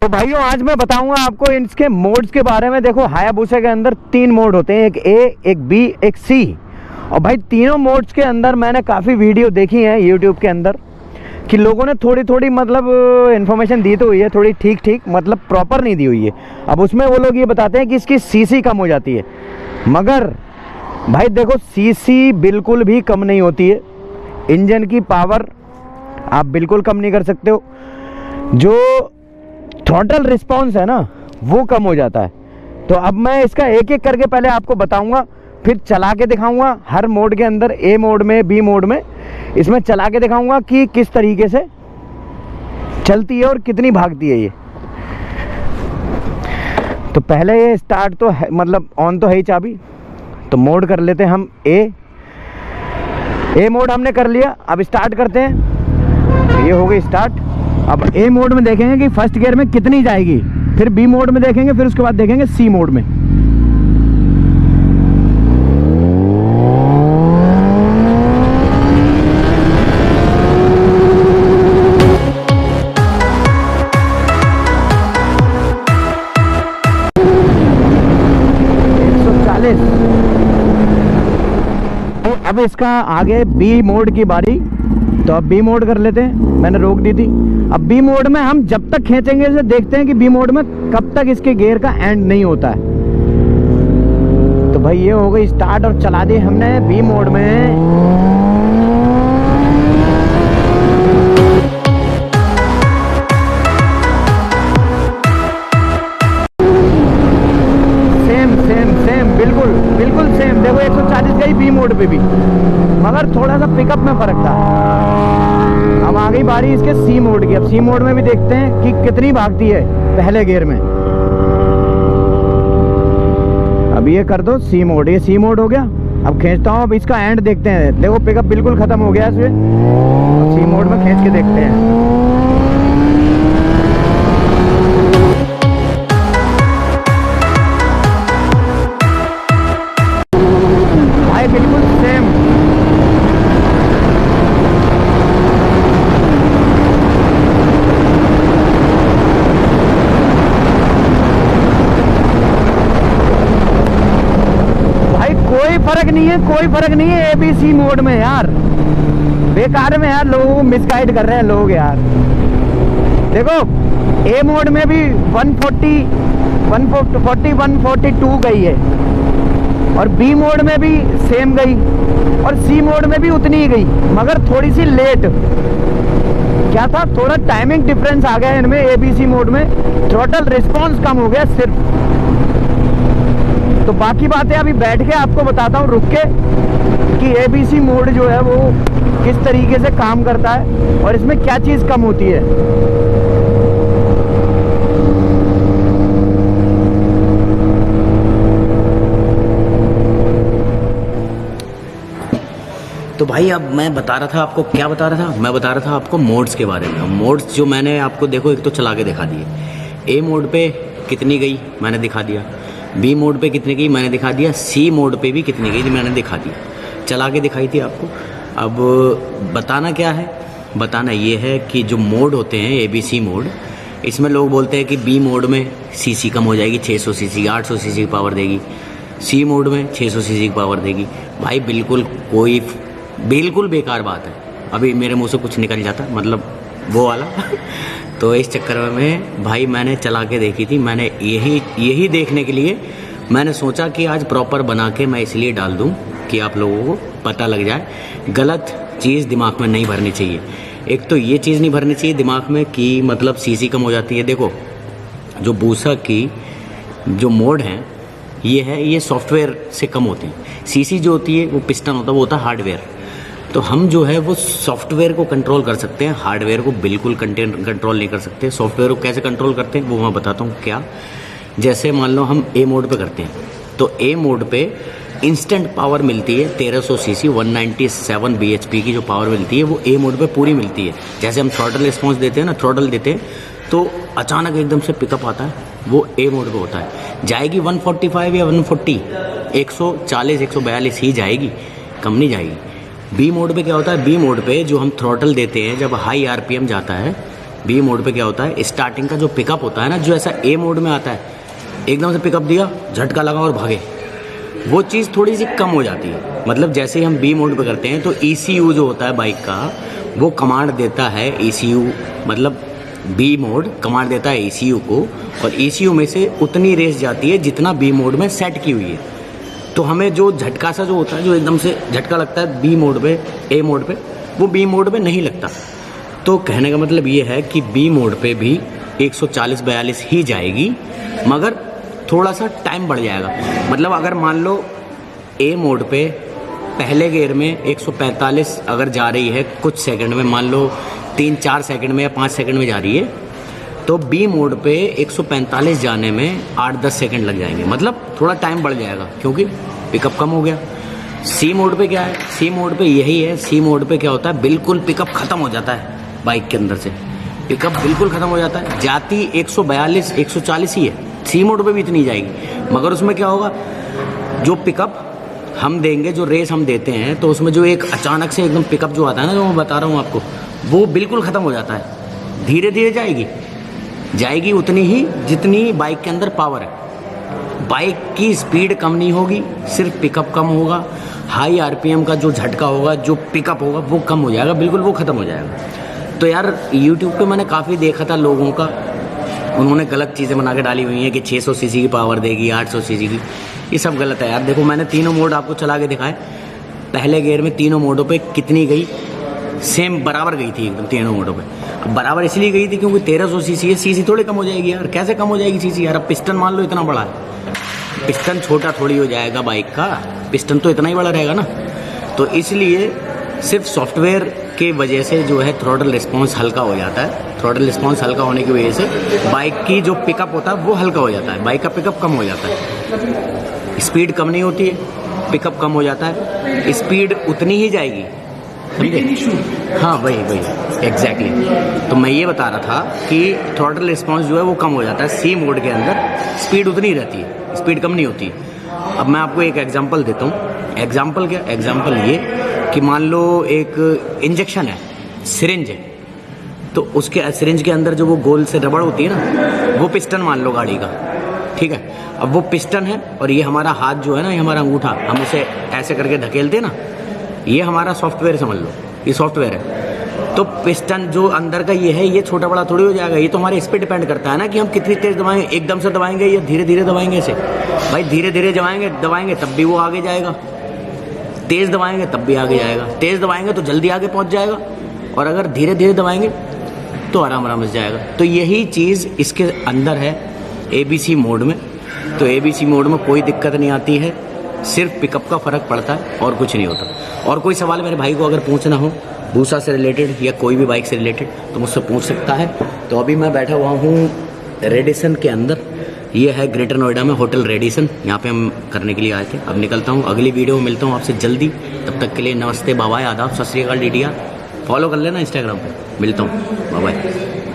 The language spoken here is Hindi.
तो भाइयों आज मैं बताऊंगा आपको इसके मोड्स के बारे में। देखो हायाबुसा के अंदर 3 मोड होते हैं, एक ए, एक बी, एक सी। और भाई तीनों मोड्स के अंदर मैंने काफ़ी वीडियो देखी है यूट्यूब के अंदर कि लोगों ने थोड़ी थोड़ी मतलब इन्फॉर्मेशन दी तो हुई है, थोड़ी ठीक ठीक मतलब प्रॉपर नहीं दी हुई है। अब उसमें वो लोग ये बताते हैं कि इसकी सीसी कम हो जाती है, मगर भाई देखो सीसी बिल्कुल भी कम नहीं होती है। इंजन की पावर आप बिल्कुल कम नहीं कर सकते हो, जो थ्रॉटल रिस्पॉन्स है ना वो कम हो जाता है। तो अब मैं इसका एक एक करके पहले आपको बताऊंगा, फिर चला के दिखाऊंगा हर मोड के अंदर, ए मोड में, बी मोड में, इसमें चला के दिखाऊंगा कि किस तरीके से चलती है और कितनी भागती है ये। तो पहले ये स्टार्ट तो है, मतलब ऑन तो है ही चाबी। तो मोड कर लेते हैं हम ए मोड हमने कर लिया। अब स्टार्ट करते हैं, ये हो गई स्टार्ट। अब ए मोड में देखेंगे कि फर्स्ट गियर में कितनी जाएगी, फिर बी मोड में देखेंगे, फिर उसके बाद देखेंगे सी मोड में। तो अब इसका आगे बी मोड की बारी। तो अब बी मोड कर लेते हैं, मैंने रोक दी थी। अब बी मोड में हम जब तक खींचेंगे इसे देखते हैं कि बी मोड में कब तक इसके गियर का एंड नहीं होता है। तो भाई ये हो गई स्टार्ट और चला दी हमने बी मोड में। सेम बिल्कुल सेम। देखो 140 गई बी मोड पे भी, मगर थोड़ा सा पिकअप में फर्क था। अब आ गई बारी इसके सी मोड की। अब सी मोड में भी देखते हैं कि कितनी भागती है पहले गियर में। अब ये कर दो सी मोड, ये सी मोड हो गया। अब खींचता हूँ, अब इसका एंड देखते हैं। देखो पिकअप बिल्कुल खत्म हो गया इसमें। सी मोड में खींच के देखते हैं। भाई बिल्कुल सेम। कोई फर्क नहीं है एबीसी मोड में यार। बेकार में यार लोगों को मिसगाइड कर रहे हैं लोग यार। देखो ए मोड में भी 140, 142 गई है, और बी मोड में भी सेम गई, और सी मोड में भी उतनी ही गई, मगर थोड़ी सी लेट। क्या था, थोड़ा टाइमिंग डिफरेंस आ गया इनमें। एबीसी मोड में थ्रॉटल रिस्पॉन्स कम हो गया सिर्फ। तो बाकी बातें अभी बैठ के आपको बताता हूँ रुक के कि एबीसी मोड जो है वो किस तरीके से काम करता है और इसमें क्या चीज़ कम होती है। तो भाई अब मैं बता रहा था आपको, क्या बता रहा था, मैं बता रहा था आपको मोड्स के बारे में। मोड्स जो मैंने आपको देखो एक तो चला के दिखा दिए। ए मोड पे कितनी गई मैंने दिखा दिया, बी मोड पे कितनी गई मैंने दिखा दिया, सी मोड पे भी कितनी गई मैंने दिखा दिया, चला के दिखाई थी आपको। अब बताना क्या है, बताना ये है कि जो मोड होते हैं एबीसी मोड, इसमें लोग बोलते हैं कि बी मोड में सीसी कम हो जाएगी, 600 सीसी 800 सीसी की पावर देगी, सी मोड में 600 सीसी की पावर देगी। भाई बिल्कुल बेकार बात है। अभी मेरे मुंह से कुछ निकल जाता मतलब वो वाला तो इस चक्कर में भाई मैंने चला के देखी थी। मैंने यही देखने के लिए मैंने सोचा कि आज प्रॉपर बना के मैं इसलिए डाल दूं कि आप लोगों को पता लग जाए। गलत चीज़ दिमाग में नहीं भरनी चाहिए। एक तो ये चीज़ नहीं भरनी चाहिए दिमाग में कि मतलब सीसी कम हो जाती है। देखो जो बूसा की जो मोड है ये सॉफ्टवेयर से कम होती है। सीसी जो होती है वो पिस्टन होता है, वो होता है हार्डवेयर। तो हम जो है वो सॉफ्टवेयर को कंट्रोल कर सकते हैं, हार्डवेयर को बिल्कुल कंट्रोल नहीं कर सकते। सॉफ्टवेयर को कैसे कंट्रोल करते हैं वो मैं बताता हूँ। क्या, जैसे मान लो हम ए मोड पे करते हैं, तो ए मोड पे इंस्टेंट पावर मिलती है 1300 सीसी 197 bhp की जो पावर मिलती है वो ए मोड पे पूरी मिलती है। जैसे हम थ्रॉटल रिस्पॉन्स देते हैं ना, थ्रॉटल देते हैं तो अचानक एकदम से पिकअप आता है, वो ए मोड पे होता है। जाएगी 145 या 140, 140 142 ही जाएगी, कम नहीं जाएगी। बी मोड पे क्या होता है, बी मोड पे जो हम थ्रॉटल देते हैं जब हाई आरपीएम जाता है बी मोड पे क्या होता है, स्टार्टिंग का जो पिकअप होता है ना, जो ऐसा ए मोड में आता है, एकदम से पिकअप दिया, झटका लगा और भागे, वो चीज़ थोड़ी सी कम हो जाती है। मतलब जैसे ही हम बी मोड पे करते हैं तो ECU जो होता है बाइक का, वो कमांड देता है ECU, मतलब बी मोड कमांड देता है ECU को, और ECU में से उतनी रेस जाती है जितना बी मोड में सेट की हुई है। तो हमें जो झटका सा जो होता है, जो एकदम से झटका लगता है बी मोड पे, ए मोड पे, वो बी मोड पे नहीं लगता। तो कहने का मतलब ये है कि बी मोड पे भी 140-42 ही जाएगी, मगर थोड़ा सा टाइम बढ़ जाएगा। मतलब अगर मान लो ए मोड पे पहले गियर में 145 अगर जा रही है कुछ सेकंड में, मान लो 3-4 सेकंड में या 5 सेकंड में जा रही है, तो बी मोड पे 145 जाने में 8-10 सेकंड लग जाएंगे। मतलब थोड़ा टाइम बढ़ जाएगा क्योंकि पिकअप कम हो गया। सी मोड पे क्या है, सी मोड पे यही है। सी मोड पे क्या होता है, बिल्कुल पिकअप ख़त्म हो जाता है बाइक के अंदर से, पिकअप बिल्कुल ख़त्म हो जाता है। जाती 142-140 ही है, सी मोड पे भी इतनी जाएगी, मगर उसमें क्या होगा, जो पिकअप हम देंगे, जो रेस हम देते हैं, तो उसमें जो एक अचानक से एकदम पिकअप जो आता है ना, जो मैं बता रहा हूँ आपको, वो बिल्कुल ख़त्म हो जाता है। धीरे धीरे जाएगी उतनी ही जितनी बाइक के अंदर पावर है। बाइक की स्पीड कम नहीं होगी, सिर्फ पिकअप कम होगा। हाई RPM का जो झटका होगा, जो पिकअप होगा, वो कम हो जाएगा, बिल्कुल वो ख़त्म हो जाएगा। तो यार YouTube पे मैंने काफ़ी देखा था लोगों का, उन्होंने गलत चीज़ें बना के डाली हुई हैं कि 600 सीसी की पावर देगी, 800 सीसी की। ये सब गलत है यार। देखो मैंने तीनों मोड आपको चला के दिखाए, पहले गियर में तीनों मोडों पे कितनी गई, सेम बराबर गई थी एकदम तीनों मोडों पे। अब बराबर इसलिए गई थी क्योंकि 1300 सीसी है, सीसी थोड़ी कम हो जाएगी यार। कैसे कम हो जाएगी सीसी यार? अब पिस्टन मान लो इतना बड़ा है, पिस्टन छोटा थोड़ी हो जाएगा बाइक का, पिस्टन तो इतना ही बड़ा रहेगा ना। तो इसलिए सिर्फ सॉफ्टवेयर के वजह से जो है थ्रॉटल रिस्पॉन्स हल्का हो जाता है। थ्रॉटल रिस्पॉन्स हल्का होने की वजह से बाइक की जो पिकअप होता है वो हल्का हो जाता है, बाइक का पिकअप कम हो जाता है। स्पीड कम नहीं होती है, पिकअप कम हो जाता है, स्पीड उतनी ही जाएगी, समझे? हाँ वही एग्जैक्टली। तो मैं ये बता रहा था कि थ्रॉटल रिस्पॉन्स जो है वो कम हो जाता है। सी मोड के अंदर स्पीड उतनी रहती है, स्पीड कम नहीं होती। अब मैं आपको एक एग्जांपल देता हूँ। एग्जांपल क्या? एग्जांपल ये कि मान लो एक इंजेक्शन है, सिरिंज है, तो उसके सिरिंज के अंदर जो वो गोल से रबड़ होती है ना, वो पिस्टन मान लो गाड़ी का, ठीक है। अब वो पिस्टन है और ये हमारा हाथ जो है ना, ये हमारा अंगूठा, हम उसे ऐसे करके धकेलते ना, ये हमारा सॉफ्टवेयर समझ लो, ये सॉफ्टवेयर है। तो पिस्टन जो अंदर का ये है, ये छोटा बड़ा थोड़ी हो जाएगा, ये तो हमारे इस पे डिपेंड करता है ना कि हम कितनी तेज दबाएंगे, एकदम से दबाएंगे या धीरे धीरे दबाएंगे इसे। भाई धीरे धीरे दबाएंगे तब भी वो आगे जाएगा, तेज दबाएंगे तब भी आगे जाएगा। तेज दबाएंगे तो जल्दी आगे पहुंच जाएगा, और अगर धीरे धीरे दबाएंगे तो आराम से जाएगा। तो यही चीज़ इसके अंदर है ABC मोड में। तो ABC मोड में कोई दिक्कत नहीं आती है, सिर्फ पिकअप का फ़र्क पड़ता है और कुछ नहीं होता। और कोई सवाल मेरे भाई को अगर पूछना हो भूसा से रिलेटेड या कोई भी बाइक से रिलेटेड, तो मुझसे पूछ सकता है। तो अभी मैं बैठा हुआ हूँ रेडिसन के अंदर, ये है ग्रेटर नोएडा में होटल रेडिसन, यहाँ पे हम करने के लिए आए थे। अब निकलता हूँ, अगली वीडियो में मिलता हूँ आपसे जल्दी। तब तक के लिए नमस्ते, बाय बाय, आदाब, सत श्री अकाल, DDR। फॉलो कर लेना इंस्टाग्राम पे। मिलता हूँ, बाय बाय।